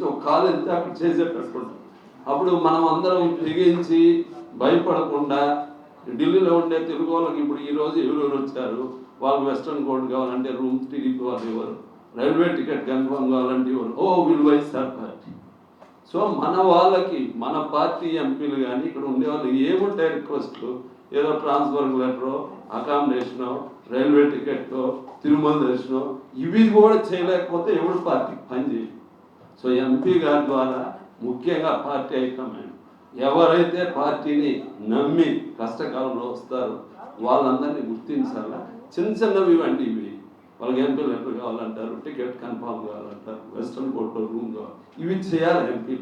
ఒక కాలు వెళ్తే అక్కడ చేసేటట్టుకుంటాం. అప్పుడు మనం అందరం తెగించి భయపడకుండా ఢిల్లీలో ఉండే తెలుగు వాళ్ళకి ఇప్పుడు ఈరోజు ఎవరెవరు వచ్చారు, వాళ్ళకి వెస్ట్రన్ కోడ్ కావాలంటే రూమ్ టీడీపీ వాళ్ళు ఇవ్వరు, రైల్వే టికెట్ కన్ఫర్మ్ కావాలంటే ఇవ్వరు, వైఎస్ఆర్ పార్టీ. సో మన వాళ్ళకి మన పార్టీ ఎంపీలు కానీ ఇక్కడ ఉండే వాళ్ళు ఏముంటాయి రిక్వెస్ట్లు, ఏదో ట్రాన్స్ఫర్ లెటరో, అకామిడేషనో, రైల్వే టికెట్టో, తిరుమల దర్శనం, ఇవి కూడా చేయలేకపోతే ఎవరు పార్టీకి పనిచేయదు. సో ఎంపీ గారి ద్వారా ముఖ్యంగా పార్టీ హైకమాండ్ ఎవరైతే పార్టీని నమ్మి కష్టకాలంలో వస్తారో వాళ్ళందరినీ గుర్తించాలా. చిన్న చిన్నవి ఇవ్వండి, ఇవి వాళ్ళకి ఎంపీ లెటర్ కావాలంటారు, టికెట్ కన్ఫామ్ కావాలంటారు, వెస్ట్రన్ కోర్టులో రూమ్ కావాలి, ఇవి చేయాలి ఎంపీ.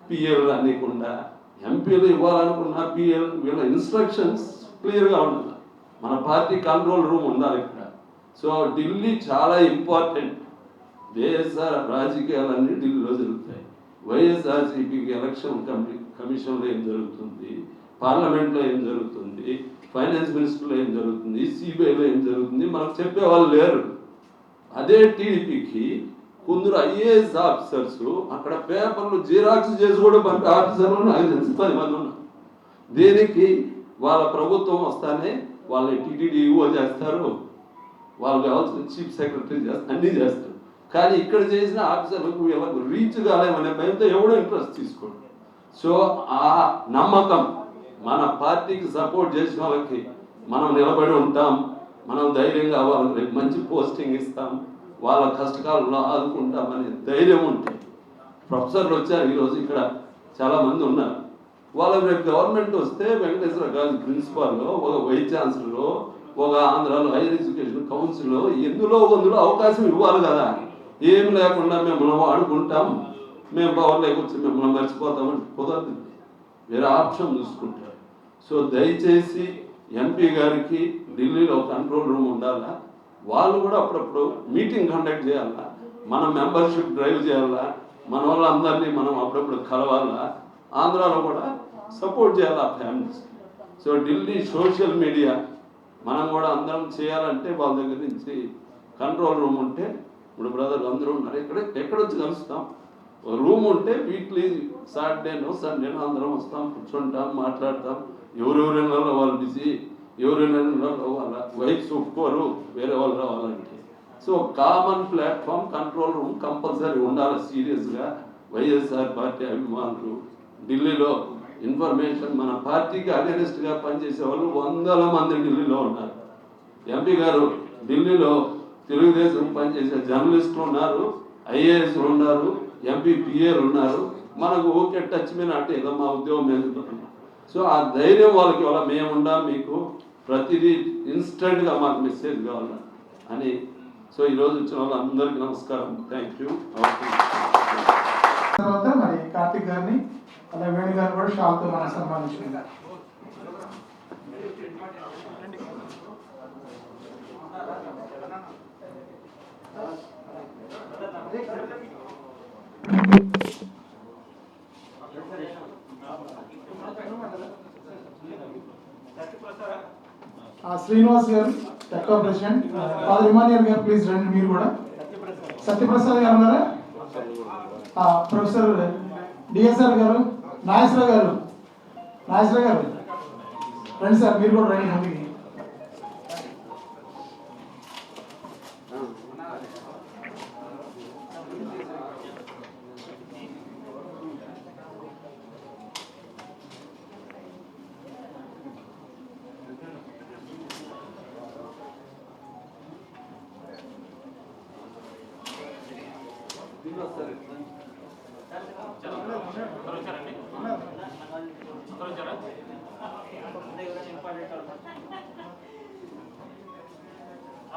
పిఎల్ అనేకుండా ఎంపీలు ఇవ్వాలనుకున్న పిఎల్ వీళ్ళ ఇన్స్ట్రక్షన్స్ క్లియర్గా ఉండాలి. మన పార్టీ కంట్రోల్ రూమ్ ఉండాలి ఇక్కడ. సో ఢిల్లీ చాలా ఇంపార్టెంట్. దేశ రాజకీయాలన్నీ ఢిల్లీలో జరుగుతాయి. వైఎస్ఆర్సీపీకి ఎలక్షన్ కమిషన్లో ఏం జరుగుతుంది, పార్లమెంట్లో ఏం జరుగుతుంది, ఫైనాన్స్ మినిస్టర్లో ఏం జరుగుతుంది, సిబిఐలో ఏం జరుగుతుంది మనకు చెప్పేవాళ్ళు లేరు. అదే టీడీపీకి కొందరు ఐఏఎస్ ఆఫీసర్స్ అక్కడ పేపర్లు జిరాక్స్ చేసి కూడా పంపే ఆఫీసర్లు నాకు తెలిసి 10 మంది ఉన్నారు. దీనికి వాళ్ళ ప్రభుత్వం వస్తానే వాళ్ళని టీటీడీఓ చేస్తారు, వాళ్ళు కావాల్సిన చీఫ్ సెక్రటరీ చేస్తారు, అన్నీ చేస్తారు. కానీ ఇక్కడ చేసిన ఆఫీసర్లకు వీళ్ళకు రీచ్ కాలేమనే భయంతో ఎవడో ఇంట్రెస్ట్ తీసుకోండి. సో ఆ నమ్మకం మన పార్టీకి సపోర్ట్ చేసిన వాళ్ళకి మనం నిలబడి ఉంటాం, మనం ధైర్యంగా వాళ్ళకి రేపు మంచి పోస్టింగ్ ఇస్తాం, వాళ్ళ కష్టకాలంలో ఆదుకుంటామనే ధైర్యం ఉంటుంది. ప్రొఫెసర్లు వచ్చారు ఈరోజు ఇక్కడ చాలామంది ఉన్నారు. వాళ్ళకి రేపు గవర్నమెంట్ వస్తే వెంకటేశ్వర కాలేజ్ ప్రిన్సిపాల్లో, ఒక వైస్ ఛాన్సలర్లో, ఒక ఆంధ్రాలో హైయర్ ఎడ్యుకేషన్ కౌన్సిల్లో ఎందులో అవకాశం ఇవ్వాలి కదా. ఏమి లేకుండా మిమ్మల్ని వాడుకుంటాం, మేము పవర్లోకి వచ్చి మిమ్మల్ని మర్చిపోతామని కుదరదు. వేరే ఆప్షన్ చూసుకుంటారు. సో దయచేసి ఎంపీ గారికి ఢిల్లీలో కంట్రోల్ రూమ్ ఉండాలా, వాళ్ళు కూడా అప్పుడప్పుడు మీటింగ్ కండక్ట్ చేయాలా, మన మెంబర్షిప్ డ్రైవ్ చేయాలా, మన వాళ్ళందరినీ మనం అప్పుడప్పుడు కలవాలా, ఆంధ్రాలో కూడా సపోర్ట్ చేయాలి ఆ families. So Delhi social media మనం కూడా అందరం చేయాలంటే వాళ్ళ దగ్గర నుంచి కంట్రోల్ రూమ్ ఉంటే, ఇప్పుడు బ్రదర్లు అందరూ ఉన్నారు, ఎక్కడొచ్చి కలుస్తాం, రూమ్ ఉంటే వీక్లీ సాటర్డేనో సండేనో అందరం వస్తాం, కూర్చుంటాం, మాట్లాడతాం. ఎవరెవరిలో వాళ్ళు బిజీ, ఎవరెవరిలో వాళ్ళ వైఫ్స్ ఒప్పుకోరు వేరే వాళ్ళు రావాలంటే. So common platform control room compulsory ఉండాలి. సీరియస్గా వైఎస్ఆర్ పార్టీ అభిమానులు ఢిల్లీలో ఇన్ఫర్మేషన్, మన పార్టీకి అగెనిస్ట్గా పనిచేసే వాళ్ళు 100 మంది ఢిల్లీలో ఉన్నారు. ఎంపీ గారు ఢిల్లీలో తెలుగుదేశం పనిచేసే జర్నలిస్టులు ఉన్నారు, ఐఏఎస్లు ఉన్నారు, ఎంపీ పిఏలు ఉన్నారు. మనకు ఓకే టచ్ మీద అంటే ఏదో మా ఉద్యోగం ఎదుగుతున్నాం. సో ఆ ధైర్యం వాళ్ళకి వాళ్ళ మేముండా, మీకు ప్రతిదీ ఇన్స్టెంట్గా మాకు మెసేజ్ కావాలి అని. సో ఈరోజు వచ్చిన వాళ్ళందరికీ నమస్కారం, థ్యాంక్ యూ. తర్వాత మరి కార్తిక్ గారిని అలాగే వేణు గారు కూడా షాల్తో మనం సన్మానించుకుందాం. శ్రీనివాస్ గారు టెక్కో ప్రెసిడెంట్, ఫాదర్ ఇమానియల్ గారు ప్లీజ్ రండి. మీరు కూడా సత్యప్రసాద్ గారు ఉన్నారా, ప్రొఫెసర్ డిఎస్ఆర్ గారు, నాగేశ్వర గారు రండి సార్, మీరు కూడా రండి ముందుకి.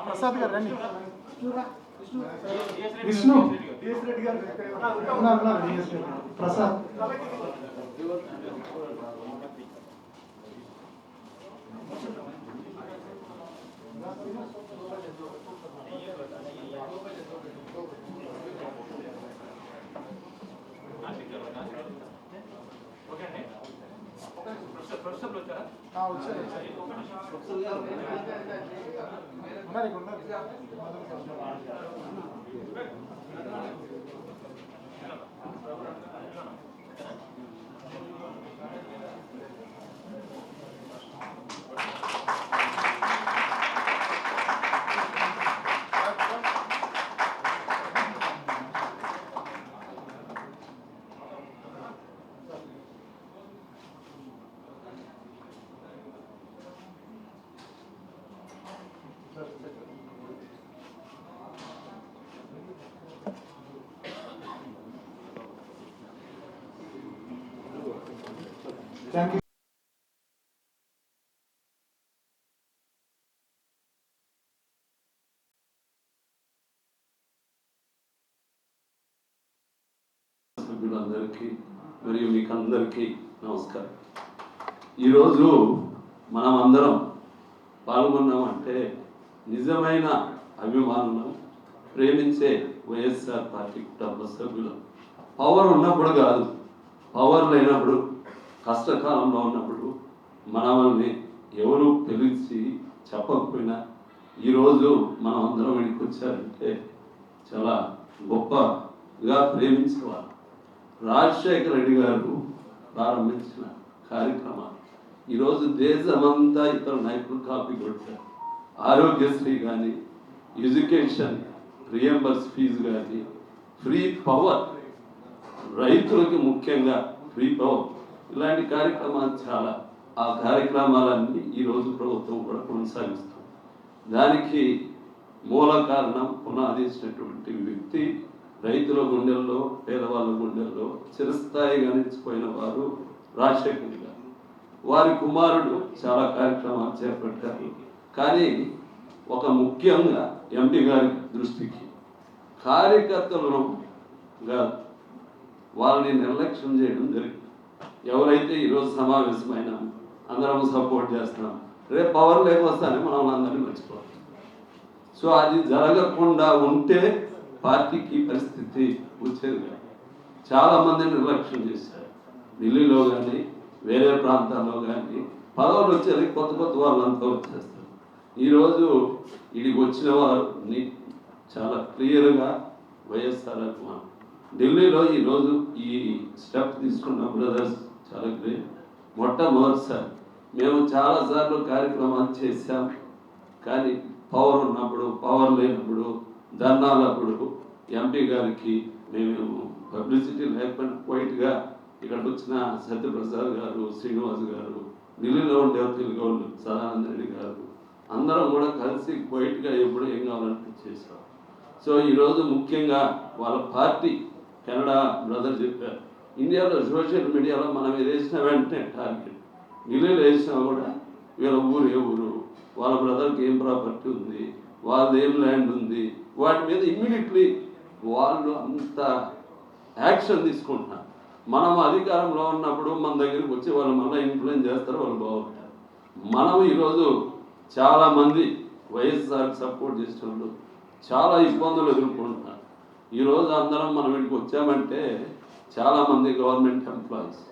ప్రసాద్ గారు రండి. Vishnu Prasad thank you. సభ్యులందరికీ మరియు మీకు అందరికీ నమస్కారం. ఈరోజు మనం అందరం పాల్గొన్నామంటే నిజమైన అభిమానులం, ప్రేమించే వైఎస్ఆర్ పార్టీ కుటుంబ సభ్యులం. పవర్ ఉన్నప్పుడు కాదు, పవర్ లేనప్పుడు, కష్టకాలంలో ఉన్నప్పుడు మనల్ని ఎవరు పిలిచి చెప్పకపోయినా ఈరోజు మనం అందరం ఇక్కడికి వచ్చారంటే చాలా గొప్పగా ప్రేమించేవారు. రాజశేఖర రెడ్డి గారు ప్రారంభించిన కార్యక్రమాలు ఈరోజు దేశమంతా ఇతర నాయకులు కాపీ కొట్టారు. ఆరోగ్యశ్రీ కానీ, ఎడ్యుకేషన్ రియంబర్స్ ఫీజు కానీ, ఫ్రీ పవర్, రైతులకి ముఖ్యంగా ఫ్రీ పవర్, ఇలాంటి కార్యక్రమాలు చాలా. ఆ కార్యక్రమాలన్నీ ఈరోజు ప్రభుత్వం కూడా కొనసాగిస్తుంది. దానికి మూల కారణం, పునాదించినటువంటి వ్యక్తి రైతుల గుండెల్లో, పేదవాళ్ళ గుండెల్లో చిరస్థాయిగా నిలిచిపోయిన వారు రాజశేఖర్ గారు. వారి కుమారుడు చాలా కార్యక్రమాలు చేపట్టారు. కానీ ఒక ముఖ్యంగా ఎంపీ గారి దృష్టికి కార్యకర్తలను వాళ్ళని నిర్లక్ష్యం చేయడం జరిగింది. ఎవరైతే ఈరోజు సమావేశమైన అందరం సపోర్ట్ చేస్తున్నాం, రేపు పవర్ లేకొస్తానే మనం అందరినీ మర్చిపోతాం. సో అది జరగకుండా ఉంటే పార్టీకి పరిస్థితి వచ్చేది కాదు. చాలామందిని నిర్లక్ష్యం చేశారు. ఢిల్లీలో కానీ, వేరే ప్రాంతాల్లో కానీ పదవులు వచ్చేది కొత్త కొత్త వాళ్ళంతా వచ్చేస్తారు. ఈరోజు వీడికి వచ్చిన వారిని చాలా క్లియర్గా వైఎస్ఆర్ అభిమానం. ఢిల్లీలో ఈరోజు ఈ స్టెప్ తీసుకున్న బ్రదర్స్ చాలా గ్రేట్. మొట్టమొదటిసారి మేము చాలాసార్లు కార్యక్రమాలు చేశాం, కానీ పవర్ ఉన్నప్పుడు, పవర్ లేనప్పుడు, ధర్నాలప్పుడు ఎంపీ గారికి మేము పబ్లిసిటీ లేకపోయినా క్వైట్గా ఇక్కడికి వచ్చిన సత్యప్రసాద్ గారు, శ్రీనివాస్ గారు, ఢిల్లీలో ఉండే తెలుగు వాళ్ళు సదానంద రెడ్డి గారు, అందరం కూడా కలిసి క్వైట్గా ఎప్పుడు ఏం కావాలంటే చేశాం. సో ఈరోజు ముఖ్యంగా వాళ్ళ పార్టీ కెనడా బ్రదర్ చెప్పారు, ఇండియాలో సోషల్ మీడియాలో మనం ఇది వేసిన వెంటనే టార్గెట్, ఢిల్లీలో వేసినా కూడా వీళ్ళ ఊరు ఏ ఊరు, వాళ్ళ బ్రదర్కి ఏం ప్రాపర్టీ ఉంది, వాళ్ళది ఏం ల్యాండ్ ఉంది, వాటి మీద ఇమ్మీడియట్లీ వాళ్ళు అంత యాక్షన్ తీసుకుంటున్నారు. మనం అధికారంలో ఉన్నప్పుడు మన దగ్గరికి వచ్చి వాళ్ళు మళ్ళీ ఇన్ఫ్లుయెన్స్ చేస్తారు, వాళ్ళు బాగుంటారు. మనం ఈరోజు చాలామంది వైఎస్ఆర్కి సపోర్ట్ చేసిన వాళ్ళు చాలా ఇబ్బందులు ఎదుర్కొంటున్నారు. ఈరోజు అందరం మనం ఇక్కడికి వచ్చామంటే చాలామంది గవర్నమెంట్ ఎంప్లాయీస్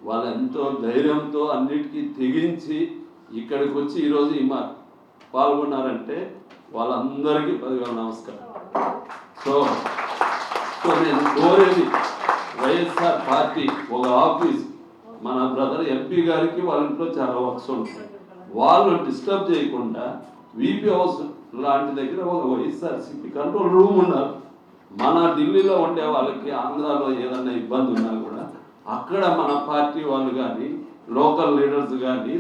వాళ్ళు ఎంతో ధైర్యంతో అన్నిటికీ తెగించి ఇక్కడికి వచ్చి ఈరోజు ఈ పాల్గొన్నారంటే వాళ్ళందరికీ 10,000 నమస్కారం. సో నేను కోరేది వైఎస్ఆర్ పార్టీ ఒక ఆఫీస్, మన బ్రదర్ ఎంపీ గారికి వాళ్ళ ఇంట్లో చాలా వర్క్స్ ఉంటాయి, వాళ్ళు డిస్టర్బ్ చేయకుండా వీపీ హౌస్ లాంటి దగ్గర ఒక వైఎస్ఆర్సీపీ కంట్రోల్ రూమ్ ఉండాలి. మన ఢిల్లీలో ఉండే వాళ్ళకి ఆంధ్రాలో ఏదన్నా ఇబ్బంది ఉన్నా కూడా అక్కడ మన పార్టీ వాళ్ళు కానీ, లోకల్ లీడర్స్ కానీ